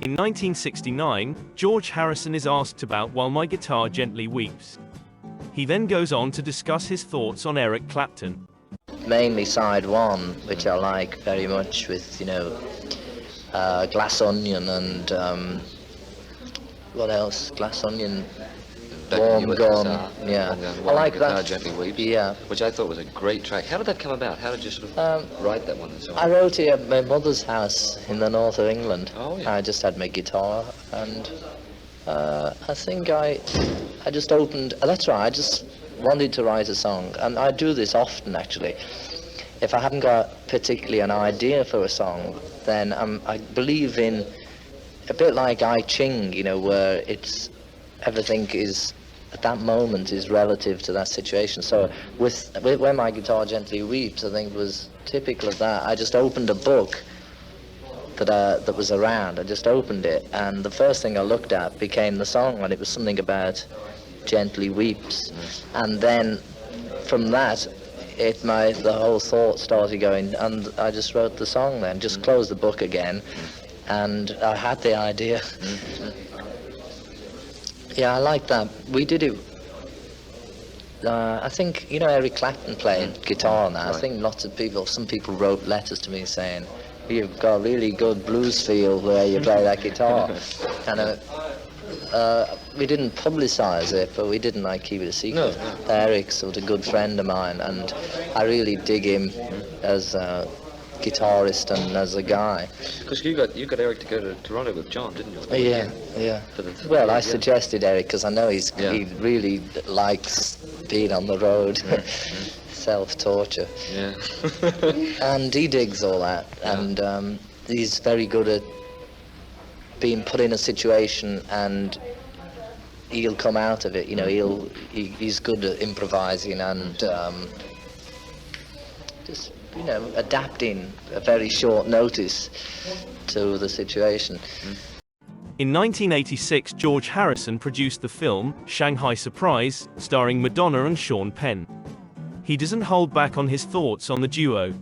In 1969, George Harrison is asked about While My Guitar Gently Weeps. He then goes on to discuss his thoughts on Eric Clapton. Mainly side one, which I like very much, with, Glass Onion and what else? Glass Onion, Warm Gone. Yeah, I like that. Gently Weeps, yeah, which I thought was a great track. How did that come about? How did you sort of write that one and so on? I wrote it at my mother's house in the north of England. Oh, yeah. I just had my guitar, and I think I just opened. That's right. I just wanted to write a song, and I do this often actually. If I haven't got particularly an idea for a song, then I believe in a bit like I Ching, where it's everything is at that moment is relative to that situation. So with When My Guitar Gently Weeps, I think was typical of that. I just opened a book that was around. I just opened it, and the first thing I looked at became the song, and it was something about Gently Weeps. And then from that, the whole thought started going, and I just wrote the song then, just closed the book again, and I had the idea. Yeah, I like that. We did it, I think, Eric Clapton played guitar on that. I think some people wrote letters to me saying, you've got a really good blues feel where you play that guitar. And we didn't publicise it, but we didn't keep it a secret. No. Eric's sort of a good friend of mine, and I really dig him as a guitarist and as a guy. Because you got Eric to go to Toronto with John, didn't you? Yeah. Well, I suggested Eric because I know he really likes being on the road, self-torture. Yeah. And he digs all that, and he's very good at being put in a situation, and he'll come out of it. He's good at improvising and just adapting a very short notice to the situation. In 1986, George Harrison produced the film Shanghai Surprise, starring Madonna and Sean Penn. He doesn't hold back on his thoughts on the duo.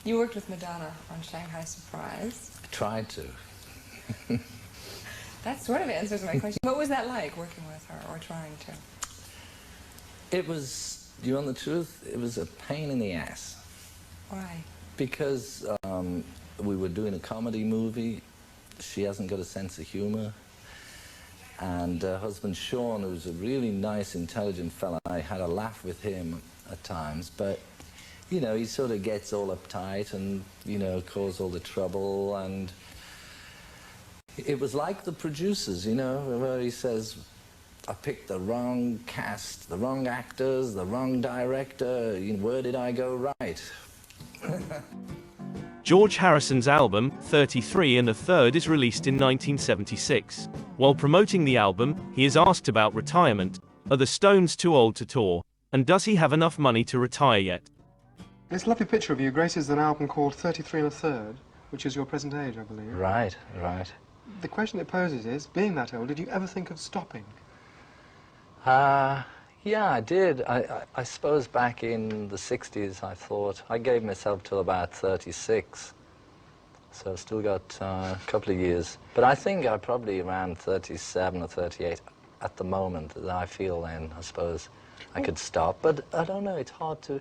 You worked with Madonna on Shanghai Surprise. I tried to. That sort of answers my question. What was that like, working with her, or trying to? It was, do you want the truth? It was a pain in the ass. Why? Because we were doing a comedy movie. She hasn't got a sense of humor. And her husband Sean, who's a really nice, intelligent fella, I had a laugh with him at times, but he sort of gets all uptight and, cause all the trouble. And it was like the producers, where he says, I picked the wrong cast, the wrong actors, the wrong director, where did I go right? George Harrison's album, 33 1/3, is released in 1976. While promoting the album, he is asked about retirement. Are the Stones too old to tour? And does he have enough money to retire yet? This lovely picture of you graces an album called 33 1/3, which is your present age, I believe. Right. The question it poses is, being that old, did you ever think of stopping? Yeah, I did. I suppose back in the 60s, I thought, I gave myself till about 36. So I've still got a couple of years. But I think I'm probably around 37 or 38 at the moment that I feel then, I suppose, I could stop. But I don't know, it's hard to,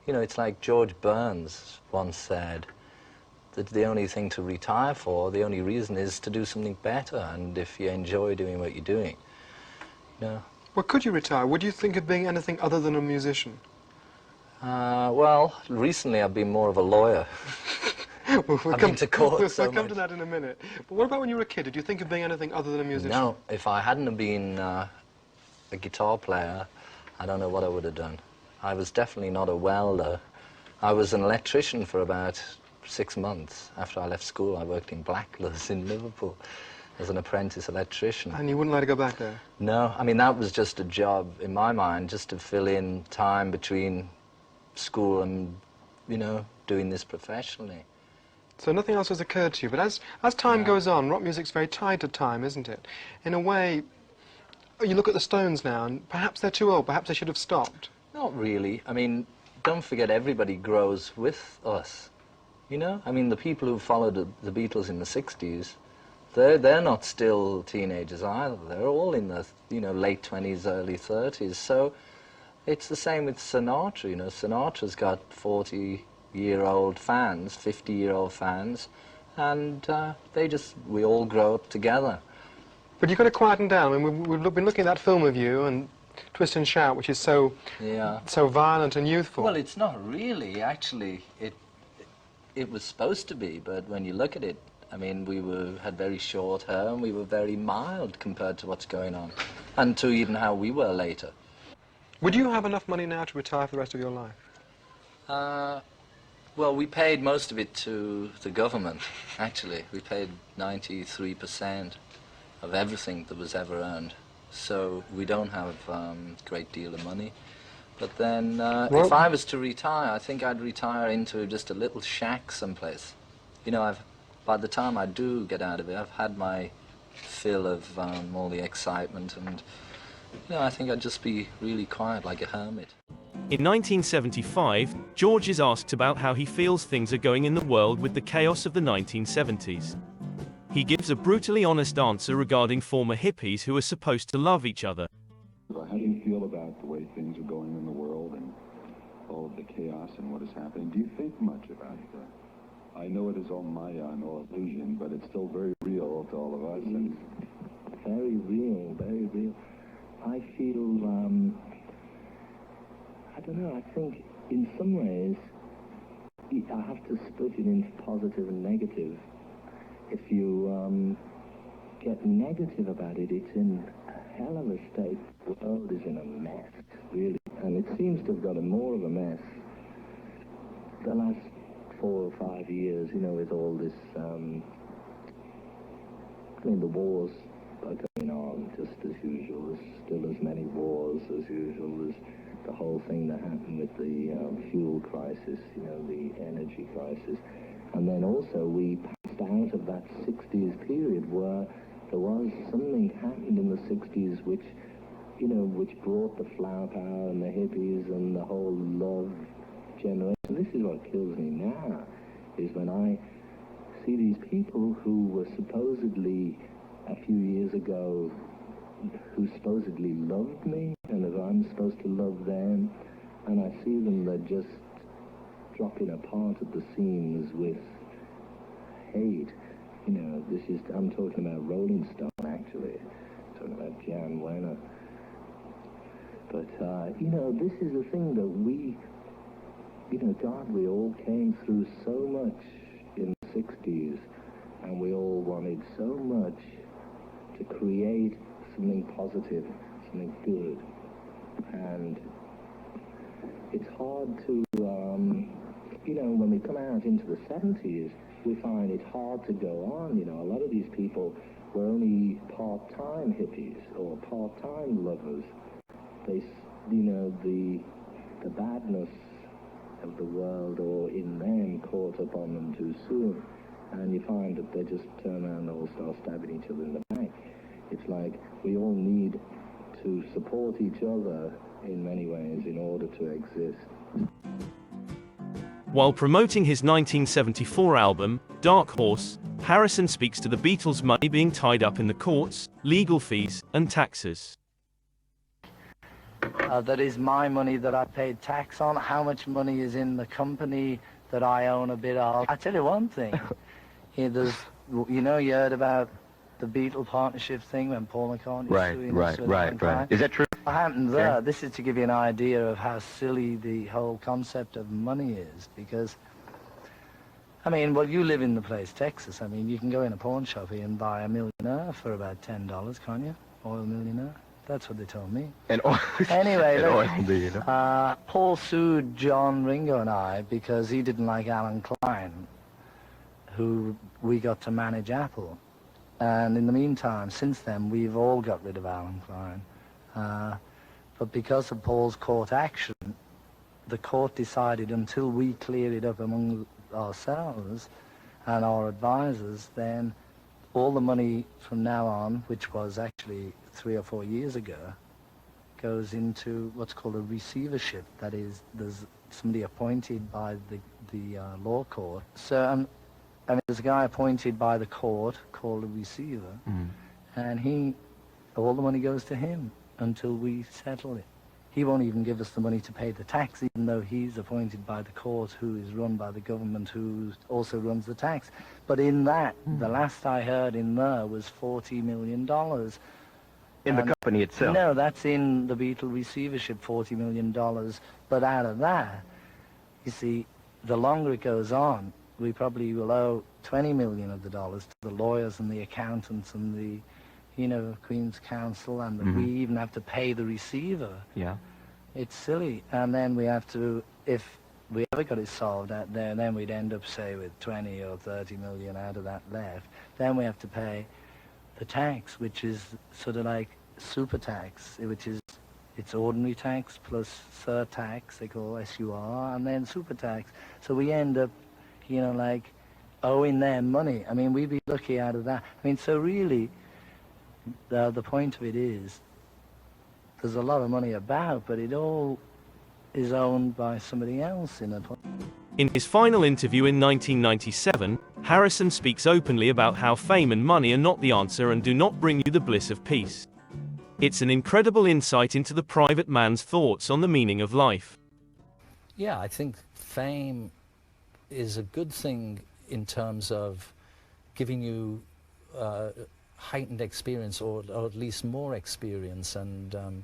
it's like George Burns once said, that the only thing to retire for, the only reason is to do something better, and if you enjoy doing what you're doing, Well, could you retire? Would you think of being anything other than a musician? Well, recently I've been more of a lawyer. We'll I've been to court We'll come to that in a minute. But what about when you were a kid? Did you think of being anything other than a musician? No, if I hadn't have been a guitar player, I don't know what I would have done. I was definitely not a welder. I was an electrician for about 6 months. After I left school, I worked in Blackler's in Liverpool as an apprentice electrician. And you wouldn't like to go back there? No, I mean, that was just a job, in my mind, just to fill in time between school and, doing this professionally. So nothing else has occurred to you, but as time goes on, rock music's very tied to time, isn't it? In a way, you look at the Stones now, and perhaps they're too old, perhaps they should have stopped. Not really. I mean, don't forget, everybody grows with us, I mean, the people who followed the Beatles in the 60s, they're not still teenagers either. They're all in the late 20s, early 30s. So it's the same with Sinatra. Sinatra's got 40-year-old fans, 50-year-old fans, and we all grow up together. But you've got to quieten down. I mean, we've been looking at that film of you and Twist and Shout, which is so violent and youthful. Well, it's not really. Actually, it was supposed to be, but when you look at it, I mean, we had very short hair and we were very mild compared to what's going on, and to even how we were later. Would you have enough money now to retire for the rest of your life? Well, we paid most of it to the government, actually. We paid 93% of everything that was ever earned. So we don't have a great deal of money. But then, if I was to retire, I think I'd retire into just a little shack someplace. By the time I do get out of it, I've had my fill of all the excitement, and I think I'd just be really quiet, like a hermit. In 1975, George is asked about how he feels things are going in the world with the chaos of the 1970s. He gives a brutally honest answer regarding former hippies who are supposed to love each other. How do you feel about the way things are going in the world and all of the chaos and what is happening? Do you think much about that? I know it is all Maya and all illusion, but it's still very real to all of us. And very real, very real. I feel, I don't know, I think in some ways I have to split it into positive and negative. If you get negative about it, it's in a hell of a state. The world is in a mess, really. And it seems to have got more of a mess the last 4 or 5 years, with all this, the wars are going on just as usual. There's still as many wars as usual. There's the whole thing that happened with the fuel crisis, the energy crisis. And then also we passed out of that 60s period where there was something happened in the 60s which brought the flower power and the hippies and the whole love generation. This is what kills me now, is when I see these people who were supposedly a few years ago, who supposedly loved me, and as I'm supposed to love them, and I see them, they're just dropping apart at the seams with hate. I'm talking about Rolling Stone, actually. I'm talking about Jan Wenner. But, this is the thing that we, God, we all came through so much in the 60s, and we all wanted so much to create something positive, something good. And it's hard to, when we come out into the 70s, we find it hard to go on. A lot of these people were only part-time hippies or part-time lovers. They, the badness of the world or in them caught up on them too soon. And you find that they just turn around and all start stabbing each other in the back. It's like we all need to support each other in many ways in order to exist. While promoting his 1974 album, Dark Horse, Harrison speaks to the Beatles' money being tied up in the courts, legal fees, and taxes. That is my money that I paid tax on. How much money is in the company that I own a bit of? I tell you one thing. You heard about the Beatles partnership thing when Paul McCartney was doing Right. Is that true? What happened there? Yeah. This is to give you an idea of how silly the whole concept of money is, because, you live in the place, Texas. You can go in a pawn shop here and buy a millionaire for about $10, can't you? Oil millionaire. That's what they told me. Anyway, Paul sued John Ringo and I because he didn't like Alan Klein, who we got to manage Apple. And in the meantime, since then, we've all got rid of Alan Klein. But because of Paul's court action, the court decided until we clear it up among ourselves and our advisors, then all the money from now on, which was actually 3 or 4 years ago, goes into what's called a receivership. That is, there's somebody appointed by the law court. So I mean, there's a guy appointed by the court called a receiver, and all the money goes to him until we settle it. He won't even give us the money to pay the tax, even though he's appointed by the court, who is run by the government, who also runs the tax. But in that, the last I heard in there was $40 million. In the company itself? No, that's in the Beatle receivership, $40 million. But out of that, you see, the longer it goes on, we probably will owe $20 million of the dollars to the lawyers and the accountants and the, you know, Queen's Counsel, and we even have to pay the receiver. Yeah. It's silly. And then we have to, if we ever got it solved out there, then we'd end up, say, with 20 or 30 million out of that left. Then we have to pay the tax, which is sort of like super tax, which is, it's ordinary tax plus surtax, they call SUR, and then super tax. So we end up, you know, like owing them money. I mean, we'd be lucky out of that. I mean, so really, the point of it is, there's a lot of money about, but it all is owned by somebody else in a point. In his final interview in 1997, Harrison speaks openly about how fame and money are not the answer and do not bring you the bliss of peace. It's an incredible insight into the private man's thoughts on the meaning of life. Yeah, I think fame is a good thing in terms of giving you heightened experience, or at least more experience, and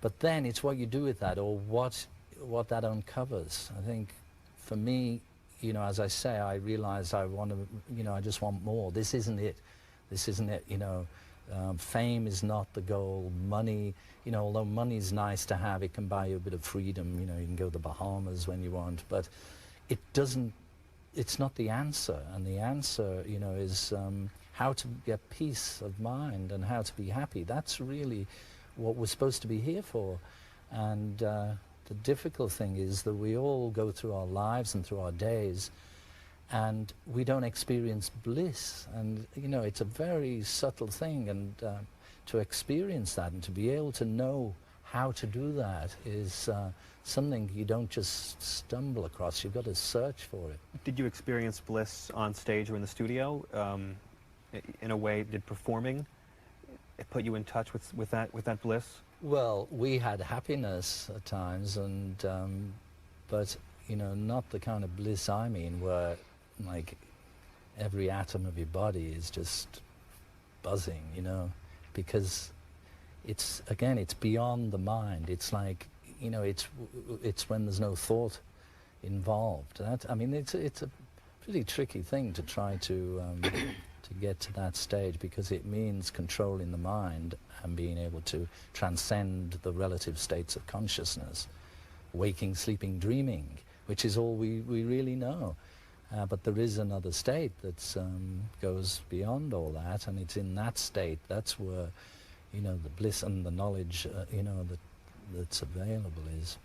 but then it's what you do with that, or what that uncovers. I think for me, you know, as I say, I realize I want to, you know, I just want more. This isn't it. This isn't it, you know. Fame is not the goal. Money, you know, although money's nice to have, it can buy you a bit of freedom. You know, you can go to the Bahamas when you want, but it doesn't, it's not the answer. And the answer, you know, is how to get peace of mind and how to be happy. That's really what we're supposed to be here for. And the difficult thing is that we all go through our lives and through our days, and we don't experience bliss. And, you know, it's a very subtle thing, and to experience that and to be able to know how to do that is something you don't just stumble across. You've got to search for it. Did you experience bliss on stage or in the studio? In a way, did performing put you in touch with that bliss? Well, we had happiness at times, and but, you know, not the kind of bliss I mean, where like every atom of your body is just buzzing, you know, because it's, again, it's beyond the mind. It's like, you know, it's when there's no thought involved. That, I mean, it's a pretty tricky thing to try to get to that stage, because it means controlling the mind and being able to transcend the relative states of consciousness, waking, sleeping, dreaming, which is all we really know. But there is another state that goes beyond all that, and it's in that state, that's where, you know, the bliss and the knowledge, you know, that's available is.